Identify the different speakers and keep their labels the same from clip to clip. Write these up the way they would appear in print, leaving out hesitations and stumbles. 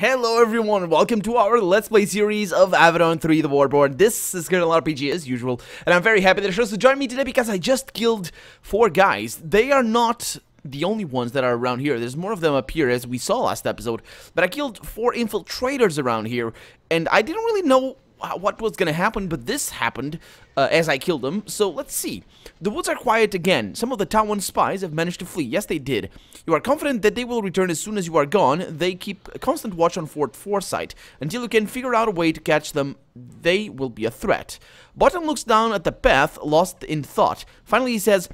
Speaker 1: Hello everyone, welcome to our Let's Play series of Avadon 3 the Warborn. This is Gonna RPG as usual, and I'm very happy that you're chose to join me today because I just killed 4 guys. They are not the only ones that are around here. There's more of them up here as we saw last episode, but I killed 4 infiltrators around here, and I didn't really know what was gonna happen, but this happened as I killed them. So let's see. The woods are quiet again. Some of the town spies have managed to flee. Yes, they did. You are confident that they will return as soon as you are gone. They keep a constant watch on Fort Foresight. Until you can figure out a way to catch them, they will be a threat. Bottom looks down at the path, lost in thought. Finally he says,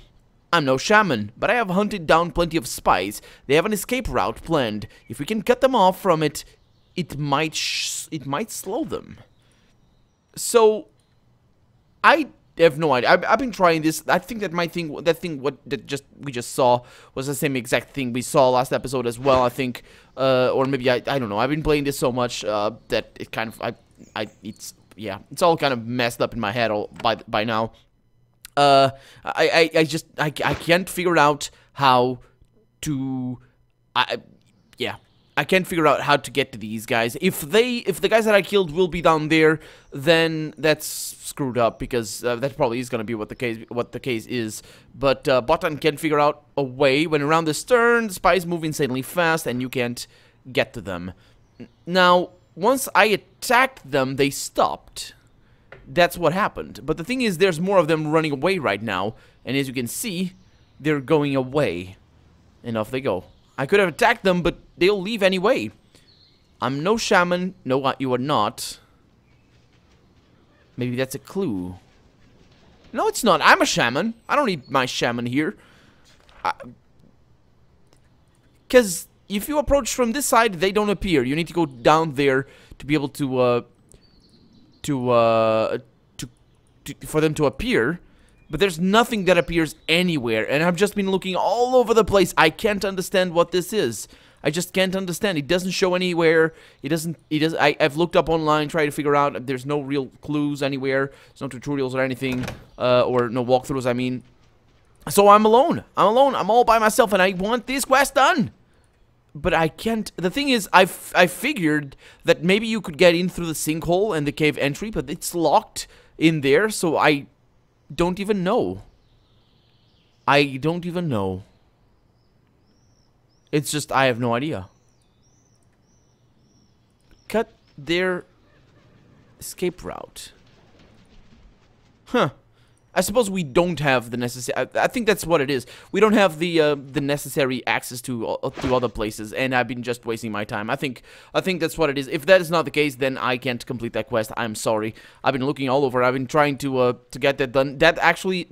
Speaker 1: I'm no shaman, but I have hunted down plenty of spies. They have an escape route planned. If we can cut them off from it, it might slow them. So, I have no idea. I've been trying this. I think that we just saw was the same exact thing we saw last episode as well. I think, or maybe I don't know. I've been playing this so much that it kind of it's all kind of messed up in my head by now. I can't figure out how to. I can't figure out how to get to these guys. If the guys that I killed will be down there, then that's screwed up because that probably is gonna be what the case is. But Botan can figure out a way. When around the stern, the spies move insanely fast, and you can't get to them. Now, once I attacked them, they stopped. That's what happened. But the thing is, there's more of them running away right now, and as you can see, they're going away, and off they go. I could have attacked them, but they'll leave anyway. I'm no shaman. No, you are not. Maybe that's a clue. No, it's not. I'm a shaman. I don't need my shaman here. Because if you approach from this side, they don't appear. You need to go down there to be able to for them to appear. But there's nothing that appears anywhere, and I've just been looking all over the place. I can't understand what this is. I just can't understand. It doesn't show anywhere. I've looked up online, tried to figure out. There's no real clues anywhere. There's no tutorials or anything, or no walkthroughs, I mean. So I'm alone. I'm alone. I'm all by myself, and I want this quest done. But I can't. The thing is, I figured that maybe you could get in through the sinkhole and the cave entry, but it's locked in there, so I don't even know. I don't even know. It's just, I have no idea. Cut their escape route. Huh. I suppose we don't have the necessary. I think that's what it is. We don't have the necessary access to other places, and I've been just wasting my time. I think that's what it is. If that is not the case, then I can't complete that quest. I'm sorry. I've been looking all over. I've been trying to get that done. That actually,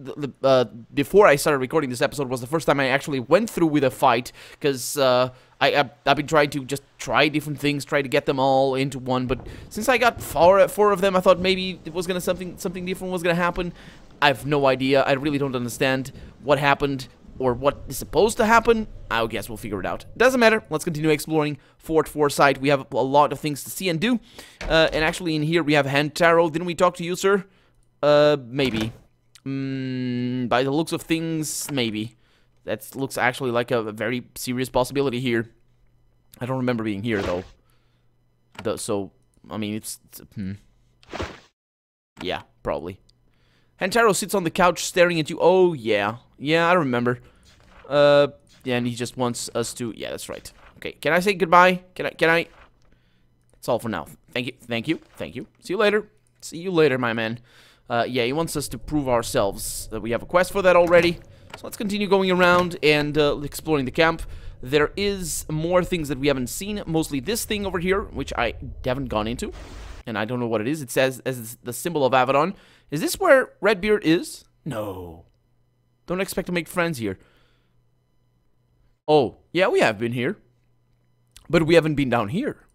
Speaker 1: before I started recording this episode, was the first time I actually went through with a fight, because I've been trying to just try different things, try to get them all into one. But since I got four of them, I thought maybe it was gonna something different was gonna happen. I have no idea. I really don't understand what happened or what is supposed to happen. I guess we'll figure it out. Doesn't matter. Let's continue exploring Fort Foresight. We have a lot of things to see and do. And actually in here we have Hantaro. Didn't we talk to you, sir? Maybe. By the looks of things, maybe. That looks actually like a very serious possibility here. I don't remember being here, though. So, I mean, yeah, probably. Hantaro sits on the couch staring at you. Oh, yeah. Yeah, I remember. Yeah, and he just wants us to... Yeah, that's right. Okay, can I say goodbye? Can I... That's all for now. Thank you. Thank you. Thank you. See you later. See you later, my man. Yeah, he wants us to prove ourselves that we have a quest for that already. So let's continue going around and exploring the camp. There is more things that we haven't seen. Mostly this thing over here, which I haven't gone into. And I don't know what it is. It says as the symbol of Avadon. Is this where Redbeard is? No. Don't expect to make friends here. Oh, yeah, we have been here. But we haven't been down here.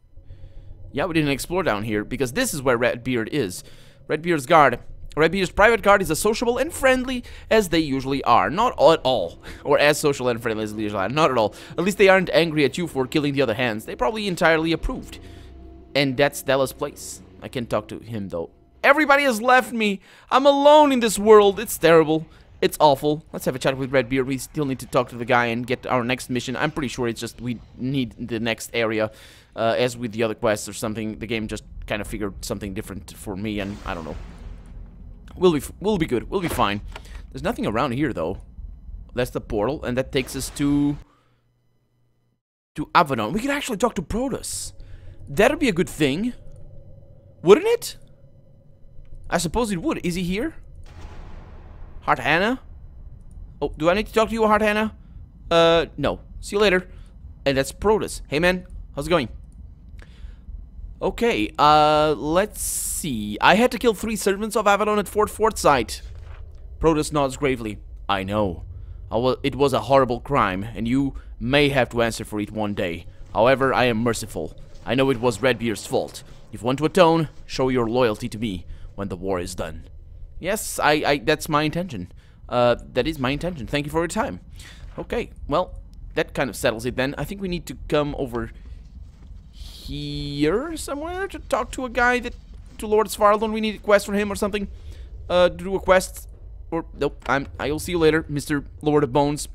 Speaker 1: Yeah, we didn't explore down here because this is where Redbeard is. Redbeard's guard. Redbeard's private guard is as sociable and friendly as they usually are. Not at all. Or as social and friendly as they usually are. Not at all. At least they aren't angry at you for killing the other hands. They probably entirely approved. And that's Stella's place. I can't talk to him, though. Everybody has left me. I'm alone in this world. It's terrible. It's awful. Let's have a chat with Redbeard. We still need to talk to the guy and get our next mission. I'm pretty sure it's just we need the next area. As with the other quests or something, the game just kind of figured something different for me, and I don't know. We'll be good. We'll be fine. There's nothing around here though. That's the portal, and that takes us to Avadon. We could actually talk to Protoss. That'd be a good thing, wouldn't it? I suppose it would. Is he here? Heart Hannah? Oh, do I need to talk to you, Heart Hannah? No. See you later. And that's Protoss. Hey, man. How's it going? Okay, let's see. I had to kill 3 servants of Avadon at Fort Forsyth. Protoss nods gravely. I know. It was a horrible crime, and you may have to answer for it one day. However, I am merciful. I know it was Redbeard's fault. If you want to atone, show your loyalty to me when the war is done. Yes, that's my intention. That is my intention. Thank you for your time. Okay, well, that kind of settles it then. I think we need to come over here somewhere to talk to a guy to Lord Svaraldon. We need a quest for him or something. To do a quest. Or, nope, I'll see you later, Mr. Lord of Bones.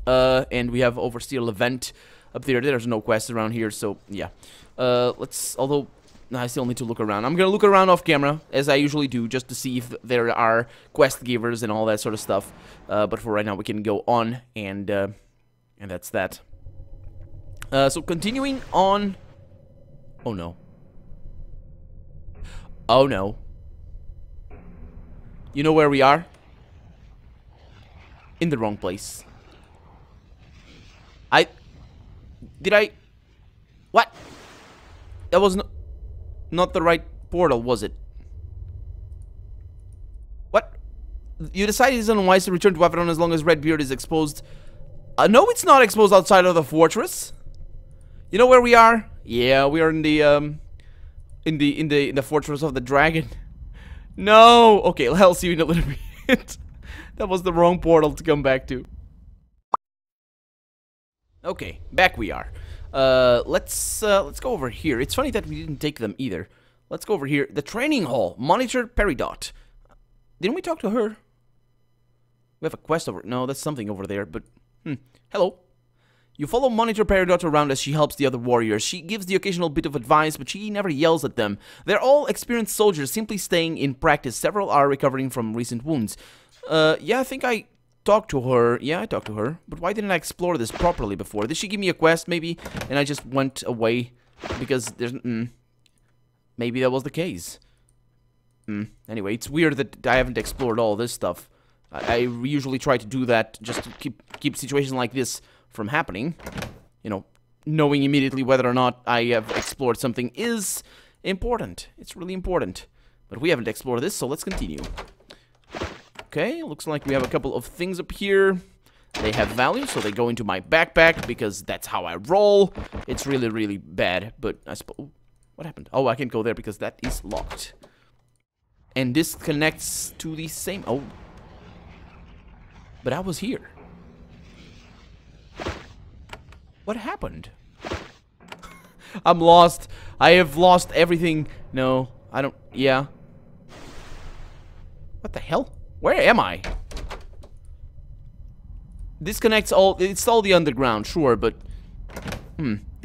Speaker 1: And we have Overseer Levent up there. There's no quest around here, so, yeah. Although, I still need to look around. I'm gonna look around off camera, as I usually do, just to see if there are quest givers and all that sort of stuff. But for right now, we can go on, and that's that. So, continuing on... Oh, no. Oh, no. You know where we are? In the wrong place. What? That was not the right portal, was it? What? You decided it's unwise to return to Avadon as long as Redbeard is exposed. No, it's not exposed outside of the fortress. You know where we are? Yeah, we are in the fortress of the dragon. No! Okay, I'll see you in a little bit. That was the wrong portal to come back to. Okay, back we are. Let's go over here. It's funny that we didn't take them either. Let's go over here. The training hall. Monitor Peridot. Didn't we talk to her? We have a quest over... No, that's something over there, but... Hello. You follow Monitor Peridot around as she helps the other warriors. She gives the occasional bit of advice, but she never yells at them. They're all experienced soldiers, simply staying in practice. Several are recovering from recent wounds. Yeah, I think I talked to her. Yeah, I talked to her. But why didn't I explore this properly before? Did she give me a quest, maybe? And I just went away because there's... maybe that was the case. Anyway, it's weird that I haven't explored all this stuff. I usually try to do that just to keep situations like this from happening. You know, knowing immediately whether or not I have explored something is important. It's really important. But we haven't explored this, so let's continue. Okay, looks like we have a couple of things up here. They have value, so they go into my backpack, because that's how I roll. It's really, really bad, but I suppose... What happened? Oh, I can't go there because that is locked. And this connects to the same... Oh. But I was here. What happened? I'm lost. I have lost everything. No, I don't... Yeah. What the hell? Where am I? This connects all... It's all the underground, sure, but...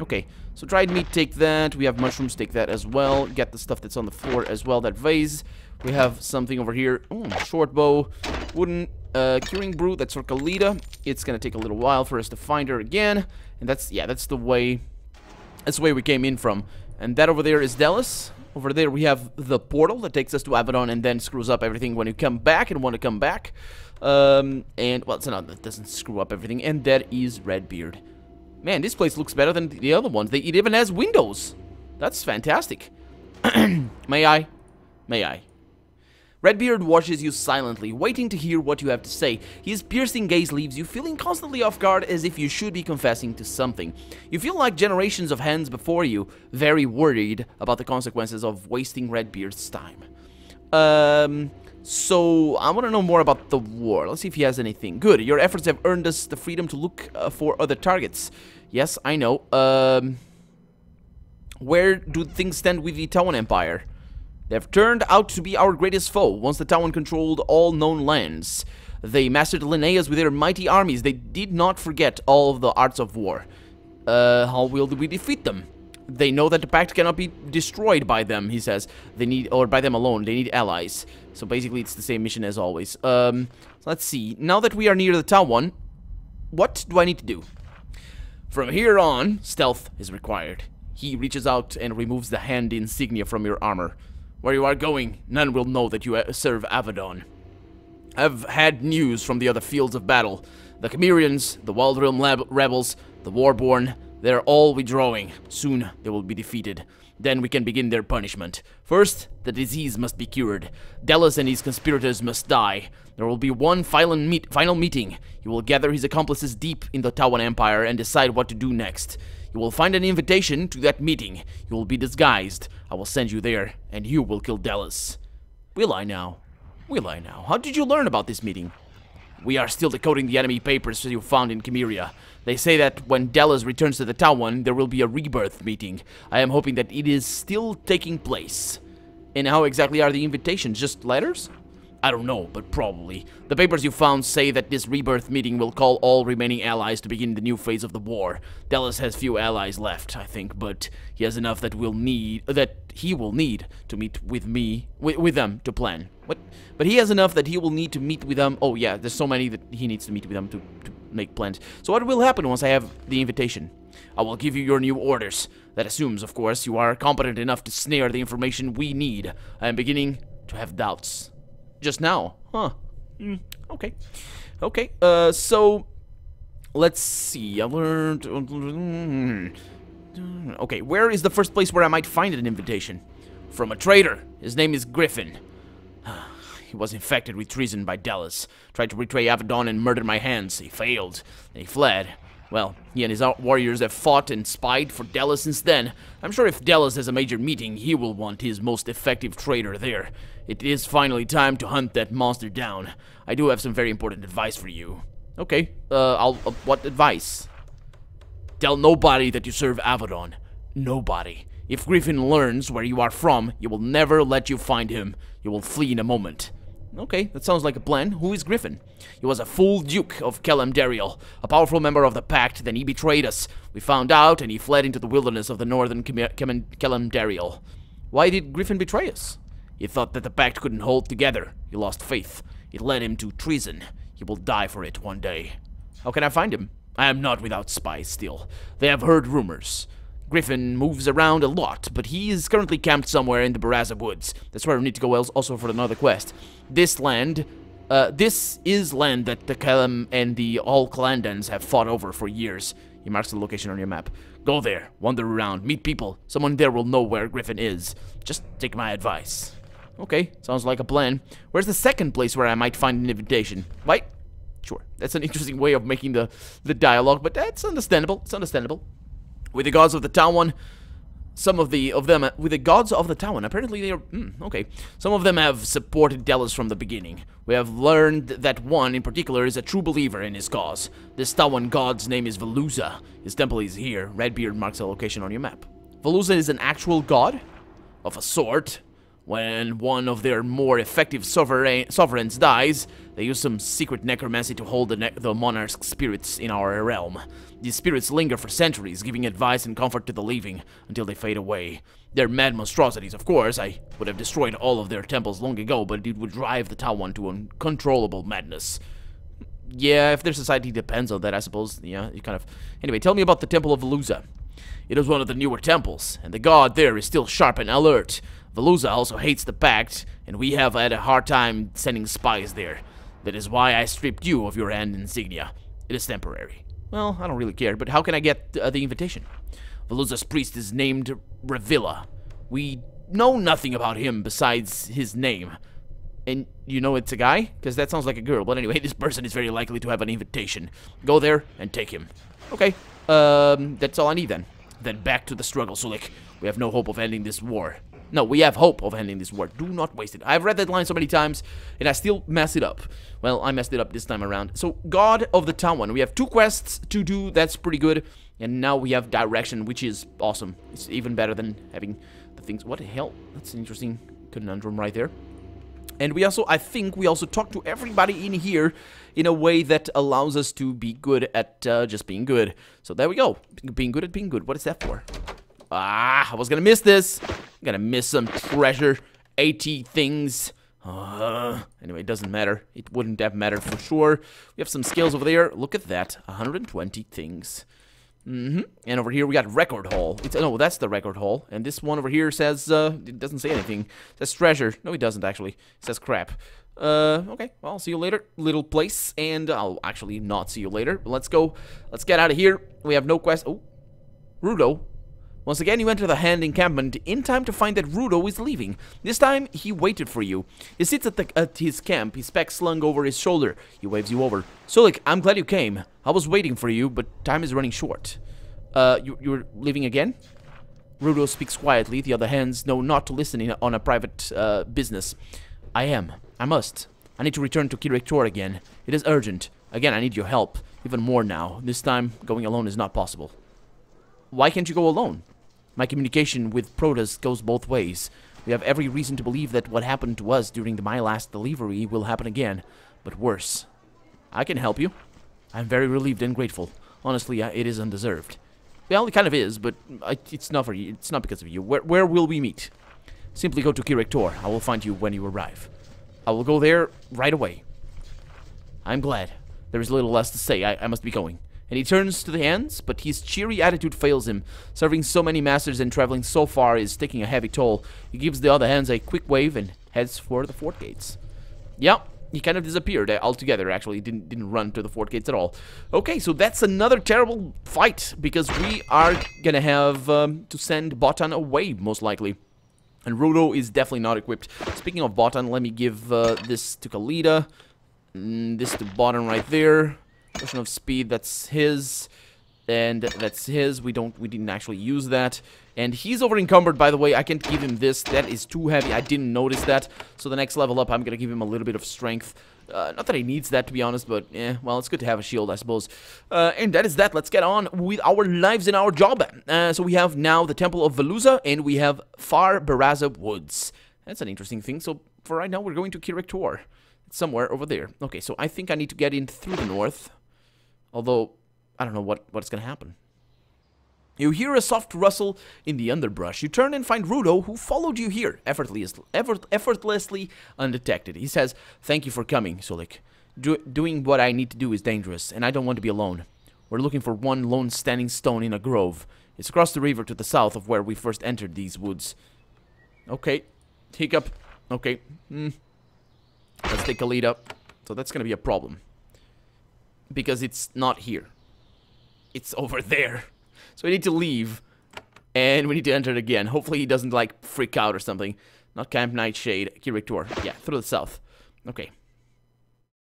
Speaker 1: Okay. So dried meat, take that. We have mushrooms, take that as well. Get the stuff that's on the floor as well, that vase. We have something over here. Short bow. Wooden curing brew. That's for Kalita. It's gonna take a little while for us to find her again. And that's... Yeah, that's the way... That's the way we came in from. And that over there is Delos. Over there we have the portal that takes us to Avadon and then screws up everything when you come back and want to come back. And, well, it's not, that doesn't screw up everything. And that is Redbeard. Man, this place looks better than the other ones. It even has windows. That's fantastic. May I? May I? Redbeard watches you silently, waiting to hear what you have to say. His piercing gaze leaves you feeling constantly off guard, as if you should be confessing to something. You feel like generations of hands before you, very worried about the consequences of wasting Redbeard's time. So, I want to know more about the war. Let's see if he has anything. Good, your efforts have earned us the freedom to look for other targets. Yes, I know. Where do things stand with the Tawan Empire? They've turned out to be our greatest foe. Once the Tawan controlled all known lands, They mastered Linnaeus with their mighty armies. They did not forget all of the arts of war. How will we defeat them? They know that the pact cannot be destroyed by them, he says. They need, or by them alone, they need allies. So basically it's the same mission as always. Let's see. Now that we are near the town, what do I need to do? From here on, stealth is required. He reaches out and removes the hand insignia from your armor. Where you are going, none will know that you serve Avadon. I've had news from the other fields of battle. The Chimerians, the Wild Realm rebels, the Warborn, they're all withdrawing. Soon they will be defeated. Then we can begin their punishment. First, the disease must be cured. Delos and his conspirators must die. There will be one final meeting. He will gather his accomplices deep in the Tawan Empire and decide what to do next. You will find an invitation to that meeting. You will be disguised. I will send you there, and you will kill Delos. Will I now? Will I now? How did you learn about this meeting? We are still decoding the enemy papers you found in Chimeria. They say that when Delos returns to the Tawan, there will be a rebirth meeting. I am hoping that it is still taking place. And how exactly are the invitations? Just letters? I don't know, but probably. The papers you found say that this rebirth meeting will call all remaining allies to begin the new phase of the war. Delos has few allies left, I think, but he has enough that he will need to meet with them to plan. What? But he has enough that he will need to meet with them. Oh yeah, there's so many that he needs to meet with them to make plans. So what will happen once I have the invitation? I will give you your new orders. That assumes, of course, you are competent enough to snare the information we need. I am beginning to have doubts. Just now? Huh. Okay. Okay, so... Let's see. I learned... Okay, where is the first place where I might find an invitation? From a traitor. His name is Griffin. He was infected with treason by Delos. Tried to betray Avadon and murder my hands. He failed. And he fled. Well, he and his warriors have fought and spied for Delos since then. I'm sure if Delos has a major meeting, he will want his most effective traitor there. It is finally time to hunt that monster down. I do have some very important advice for you. Okay, what advice? Tell nobody that you serve Avadon. Nobody. If Griffin learns where you are from, he will never let you find him. You will flee in a moment. Okay, that sounds like a plan. Who is Griffin? He was a full Duke of Kelemdariel, a powerful member of the Pact, then he betrayed us. We found out, and he fled into the wilderness of the northern Kelemdariel. Why did Griffin betray us? He thought that the Pact couldn't hold together. He lost faith. It led him to treason. He will die for it one day. How can I find him? I am not without spies still. They have heard rumors. Griffin moves around a lot, but he is currently camped somewhere in the Baraza Woods. That's where we need to go also for another quest. This is land that the Kelem and the All Kalandans have fought over for years. He marks the location on your map. Go there, wander around, meet people. Someone there will know where Griffin is. Just take my advice. Okay, sounds like a plan. Where's the second place where I might find an invitation? Right? Sure, that's an interesting way of making the dialogue, but that's understandable. It's understandable. With the gods of the Tawan, with the gods of the Tawan, apparently they are, okay. Some of them have supported Delos from the beginning. We have learned that one in particular is a true believer in his cause. This Tawan god's name is Veluza. His temple is here. Redbeard marks a location on your map. Veluza is an actual god? Of a sort. When one of their more effective sovereigns dies, they use some secret necromancy to hold the monarch's spirits in our realm. These spirits linger for centuries, giving advice and comfort to the living, until they fade away. They're mad monstrosities, of course. I would have destroyed all of their temples long ago, but it would drive the Tawan to uncontrollable madness. Yeah, if their society depends on that, I suppose. Yeah, you kind of... Anyway, tell me about the Temple of Veluza. It is one of the newer temples, and the god there is still sharp and alert. Veluza also hates the Pact, and we have had a hard time sending spies there. That is why I stripped you of your hand insignia. It is temporary. Well, I don't really care, but how can I get the invitation? Veluza's priest is named Revilla. We know nothing about him besides his name. And you know it's a guy? Because that sounds like a girl. But anyway, this person is very likely to have an invitation. Go there and take him. Okay, that's all I need then. Then back to the struggle, Sulik. We have no hope of ending this war. No, we have hope of ending this war. Do not waste it. I've read that line so many times, and I still mess it up. Well, I messed it up this time around. So, God of the Tawan. We have 2 quests to do. That's pretty good. And now we have direction, which is awesome. It's even better than having the things... What the hell? That's an interesting conundrum right there. And we also, I think, we also talk to everybody in here in a way that allows us to be good at just being good. So there we go. Being good at being good. What is that for? Ah, I was gonna miss this. I'm gonna miss some treasure. 80 things. Anyway, it doesn't matter. It wouldn't have mattered for sure. We have some scales over there. Look at that. 120 things. And over here we got record hall. No, that's the record hall. And this one over here says, it doesn't say anything. It says treasure. No, it doesn't actually. It says crap. Okay, well, I'll see you later. Little place, and I'll actually not see you later. Let's go. Let's get out of here. We have no quest. Oh, Rudo. Once again, you enter the hand encampment in time to find that Rudo is leaving. This time, he waited for you. He sits at his camp, his pack slung over his shoulder. He waves you over. Solik, I'm glad you came. I was waiting for you, but time is running short. You're leaving again? Rudo speaks quietly. The other hands know not to listen on a private business. I am. I must. I need to return to Kirektor again. It is urgent. Again, I need your help. Even more now. This time, going alone is not possible. Why can't you go alone? My communication with Protoss goes both ways. We have every reason to believe that what happened to us during my last delivery will happen again, but worse. I can help you. I'm very relieved and grateful. Honestly, it is undeserved. Well, it kind of is, but it's not for you. It's not because of you. Where will we meet? Simply go to Kirektor. I will find you when you arrive. I will go there right away. I'm glad. There is little less to say. I must be going. And he turns to the hands, but his cheery attitude fails him. Serving so many masters and traveling so far is taking a heavy toll. He gives the other hands a quick wave and heads for the fort gates. Yeah, he kind of disappeared altogether, actually. Didn't run to the fort gates at all. Okay, so that's another terrible fight, because we are gonna have to send Botan away, most likely. And Rudo is definitely not equipped. Speaking of Botan, let me give this to Khalida. This to Botan right there. Potion of speed, that's his, and that's his. We didn't actually use that, and he's over encumbered, by the way. I can't give him this. That is too heavy. I didn't notice that. So the next level up, I'm gonna give him a little bit of strength. Not that he needs that, to be honest, but well, it's good to have a shield, I suppose. And that is that. Let's get on with our lives and our job. So we have now the Temple of Veluza, and we have Far Baraza Woods. That's an interesting thing. So for right now, we're going to Kirektor. It's somewhere over there. Okay, so I think I need to get in through the north. Although, I don't know what's going to happen. You hear a soft rustle in the underbrush. You turn and find Rudo, who followed you here, effortlessly undetected. He says, "Thank you for coming, Solik. Doing what I need to do is dangerous, and I don't want to be alone. We're looking for one lone standing stone in a grove. It's across the river to the south of where we first entered these woods." Okay. Hiccup. Okay. Let's take a lead up. So that's going to be a problem. Because it's not here. It's over there. So we need to leave. And we need to enter it again. Hopefully he doesn't, like, freak out or something. Not Camp Nightshade. Kirektor. Yeah, through the south. Okay.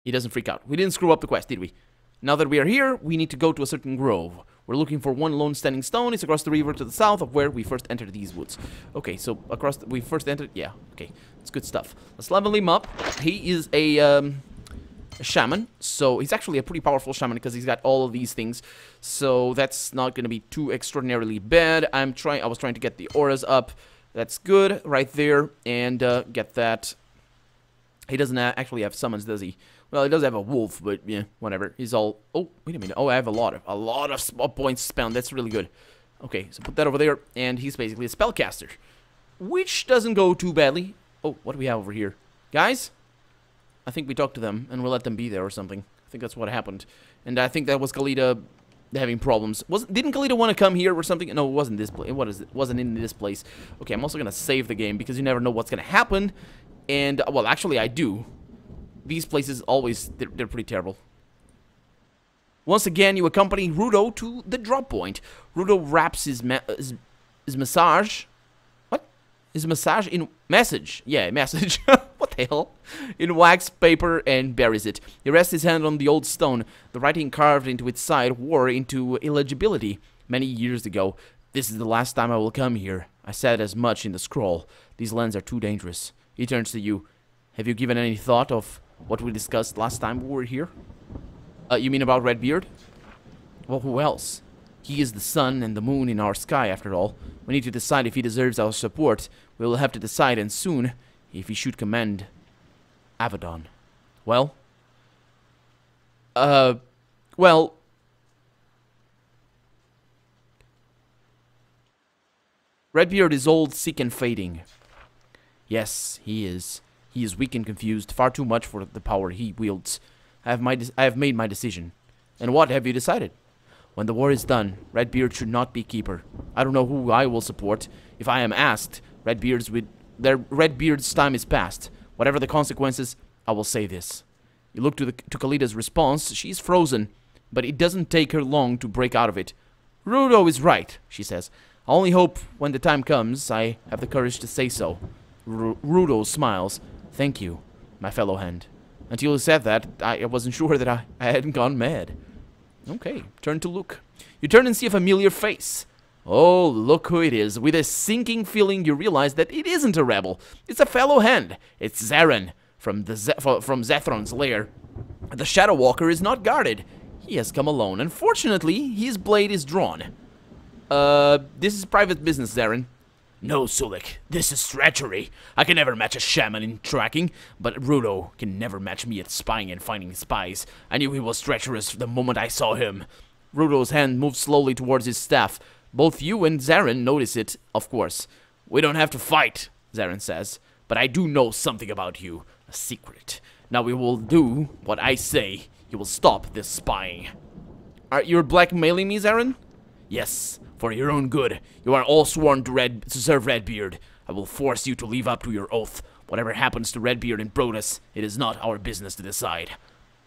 Speaker 1: He doesn't freak out. We didn't screw up the quest, did we? Now that we are here, we need to go to a certain grove. We're looking for one lone standing stone. It's across the river to the south of where we first entered these woods. Okay, so we first entered... Yeah, okay. It's good stuff. Let's level him up. He is a shaman, so he's actually a pretty powerful shaman because he's got all of these things, so that's not going to be too extraordinarily bad. I was trying to get the auras up. That's good right there, and get that. He doesn't actually have summons, does he? Well, he does have a wolf, but yeah, whatever. He's all... Oh, wait a minute. Oh, I have a lot of points spent. That's really good. Okay, so put that over there, and he's basically a spellcaster, which doesn't go too badly. Oh, what do we have over here? Guys? I think we talked to them, and we'll let them be there or something. I think that's what happened. And I think that was Khalida having problems. Didn't Khalida want to come here or something? No, it wasn't this place. It wasn't in this place. Okay, I'm also going to save the game, because you never know what's going to happen. And, well, actually, I do. These places always, they're pretty terrible. Once again, you accompany Rudo to the drop point. Rudo wraps his massage... What? His massage in... Message. Yeah, message. What the hell? In wax paper and buries it. He rests his hand on the old stone. The writing carved into its side wore into illegibility. Many years ago. This is the last time I will come here. I said as much in the scroll. These lands are too dangerous. He turns to you. Have you given any thought of what we discussed last time we were here? You mean about Redbeard? Well, who else? He is the sun and the moon in our sky, after all. We need to decide if he deserves our support. We will have to decide, and soon, if he should command Avadon. Well? Well... Redbeard is old, sick, and fading. Yes, he is. He is weak and confused, far too much for the power he wields. I have made my decision. And what have you decided? When the war is done, Redbeard should not be keeper. I don't know who I will support. If I am asked, Redbeard's time is past. Whatever the consequences, I will say this. You look to Kalida's response. She's frozen, but it doesn't take her long to break out of it. Rudo is right, she says. I only hope when the time comes, I have the courage to say so. Rudo smiles. Thank you, my fellow hand. Until you said that, I wasn't sure that I hadn't gone mad. Okay, turn to look. You turn and see a familiar face. Oh, look who it is. With a sinking feeling, you realize that it isn't a rebel. It's a fellow hand. It's Zaren from Zethron's lair. The Shadow Walker is not guarded. He has come alone. Unfortunately, his blade is drawn. This is private business, Zaren. No, Sulik. This is treachery. I can never match a shaman in tracking, but Rudo can never match me at spying and finding spies. I knew he was treacherous the moment I saw him. Rudo's hand moves slowly towards his staff. Both you and Zaren notice it, of course. We don't have to fight, Zaren says, but I do know something about you. A secret. Now we will do what I say. You will stop this spying. Are you blackmailing me, Zaren? Yes. For your own good, you are all sworn to serve Redbeard. I will force you to live up to your oath. Whatever happens to Redbeard and Brodus, it is not our business to decide.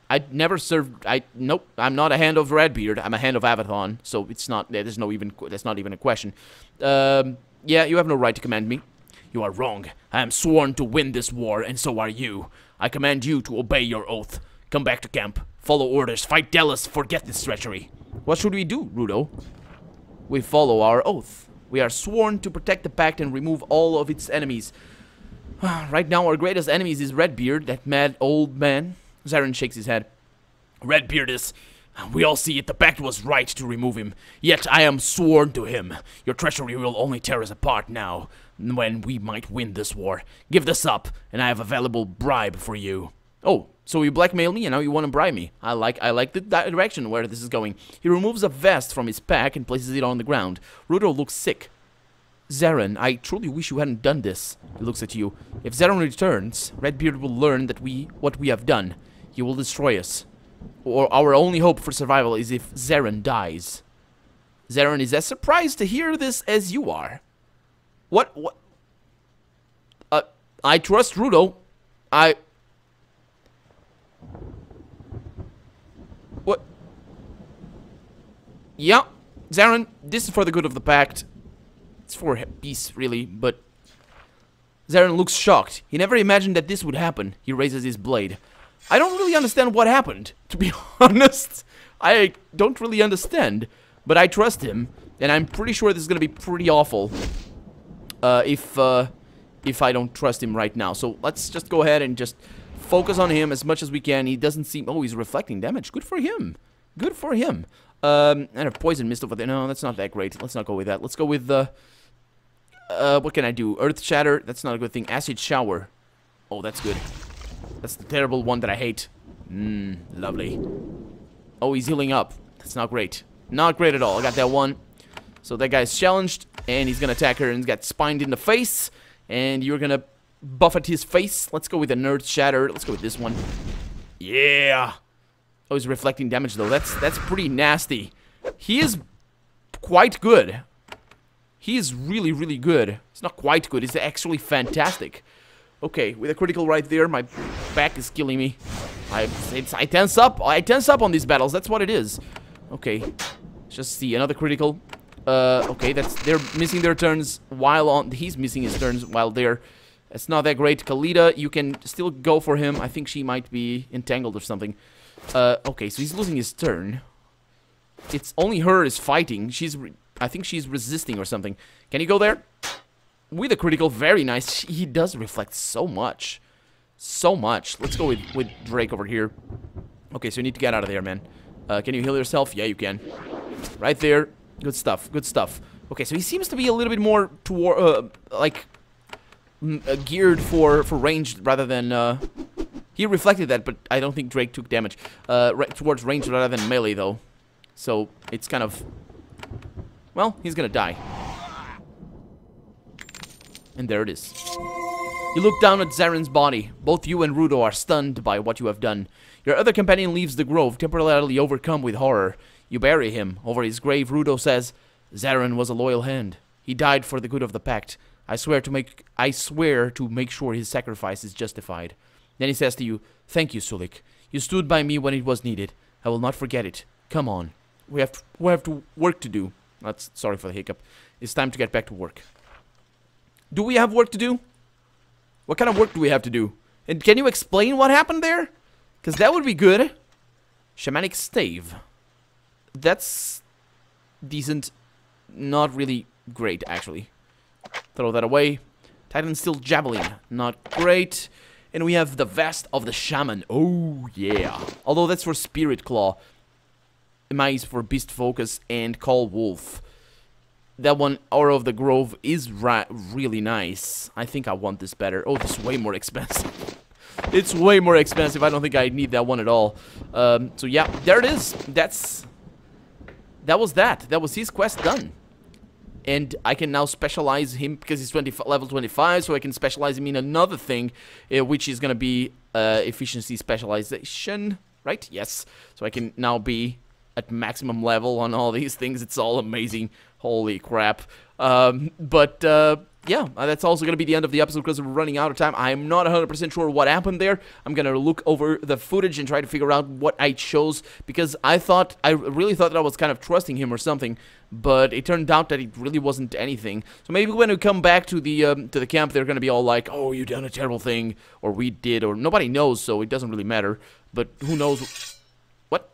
Speaker 1: I'd never served. Nope. I'm not a hand of Redbeard. I'm a hand of Avadon. So it's not. That's not even a question. Yeah, you have no right to command me. You are wrong. I am sworn to win this war, and so are you. I command you to obey your oath. Come back to camp. Follow orders. Fight Delos. Forget this treachery. What should we do, Rudo? We follow our oath. We are sworn to protect the pact and remove all of its enemies. Right now, our greatest enemy is Redbeard, that mad old man. Zaren shakes his head. Redbeard is... We all see it. The pact was right to remove him. Yet I am sworn to him. Your treachery will only tear us apart now, when we might win this war. Give this up, and I have a valuable bribe for you. Oh, so you blackmail me and now you want to bribe me. I like the direction where this is going. He removes a vest from his pack and places it on the ground. Rudo looks sick. Zaren, I truly wish you hadn't done this. He looks at you. If Zaren returns, Redbeard will learn that what we have done. He will destroy us. Or our only hope for survival is if Zaren dies. Zaren is as surprised to hear this as you are. What? I trust Rudo. What? Yeah, Zaren, this is for the good of the pact. It's for peace, really, but... Zaren looks shocked. He never imagined that this would happen. He raises his blade. I don't really understand what happened, to be honest. I don't really understand, but I trust him, and I'm pretty sure this is gonna be pretty awful if I don't trust him right now. So let's just go ahead and just focus on him as much as we can. He doesn't seem... Oh, he's reflecting damage. Good for him. Good for him. And a poison mist over there. No, that's not that great. Let's not go with that. Let's go with the... what can I do? Earth Shatter. That's not a good thing. Acid Shower. Oh, that's good. That's the terrible one that I hate. Lovely. Oh, he's healing up. That's not great. Not great at all. I got that one. So that guy's challenged, and he's gonna attack her, and he's got spined in the face, and you're gonna buffet his face. Let's go with the Earth Shatter. Let's go with this one. Yeah. Oh, he's reflecting damage, though. That's pretty nasty. He is quite good. He is really, really good. It's not quite good. It's actually fantastic. Okay, with a critical right there, my back is killing me. I tense up. I tense up on these battles. That's what it is. Okay, let's just see another critical. Okay, they're missing their turns while on. He's missing his turns while they're. It's not that great. Kalida, you can still go for him. I think she might be entangled or something. Okay, so he's losing his turn. It's only her is fighting. I think she's resisting or something. Can you go there? With a critical, very nice. He does reflect so much. So much. Let's go with Drake over here. Okay, so you need to get out of there, man. Can you heal yourself? Yeah, you can. Right there. Good stuff. Good stuff. Okay, so he seems to be a little bit more toward, like, geared for ranged rather than He reflected that, but I don't think Drake took damage. Right towards range rather than melee, though. So, it's kind of... Well, he's gonna die. And there it is. You look down at Zaren's body. Both you and Rudo are stunned by what you have done. Your other companion leaves the grove, temporarily overcome with horror. You bury him. Over his grave, Rudo says, Zaren was a loyal hand. He died for the good of the pact. I swear to make sure his sacrifice is justified. Then he says to you, thank you, Sulik. You stood by me when it was needed. I will not forget it. Come on. We have work to do. Sorry for the hiccup. It's time to get back to work. Do we have work to do? What kind of work do we have to do? And can you explain what happened there? Because that would be good. Shamanic stave. That's decent. Not really great, actually. Throw that away. Titan steel javelin. Not great. And we have the vest of the shaman. Oh, yeah. Although that's for spirit claw. Mine is for beast focus and call wolf. That one, Aura of the Grove, is really nice. I think I want this better. Oh, this is way more expensive. It's way more expensive. I don't think I need that one at all. So yeah, there it is. That was that. That was his quest done. And I can now specialize him because he's level 25, so I can specialize him in another thing, which is going to be efficiency specialization, right? Yes. So I can now be at maximum level on all these things. It's all amazing. Holy crap. Yeah, that's also going to be the end of the episode because we're running out of time. I'm not 100% sure what happened there. I'm going to look over the footage and try to figure out what I chose because I really thought that I was kind of trusting him or something, but it turned out that it really wasn't anything. So maybe when we come back to the camp, they're going to be all like, oh, you done a terrible thing, or we did, or nobody knows, so it doesn't really matter. But who knows? What?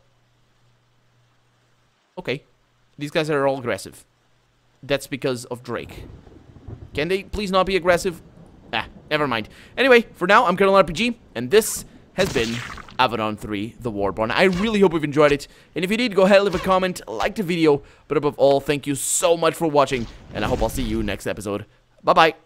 Speaker 1: Okay. These guys are all aggressive. That's because of Drake. Can they please not be aggressive? Ah, never mind. Anyway, for now, I'm Colonel RPG, and this has been Avadon 3, The Warborn. I really hope you've enjoyed it, and if you did, go ahead and leave a comment, like the video, but above all, thank you so much for watching, and I hope I'll see you next episode. Bye-bye.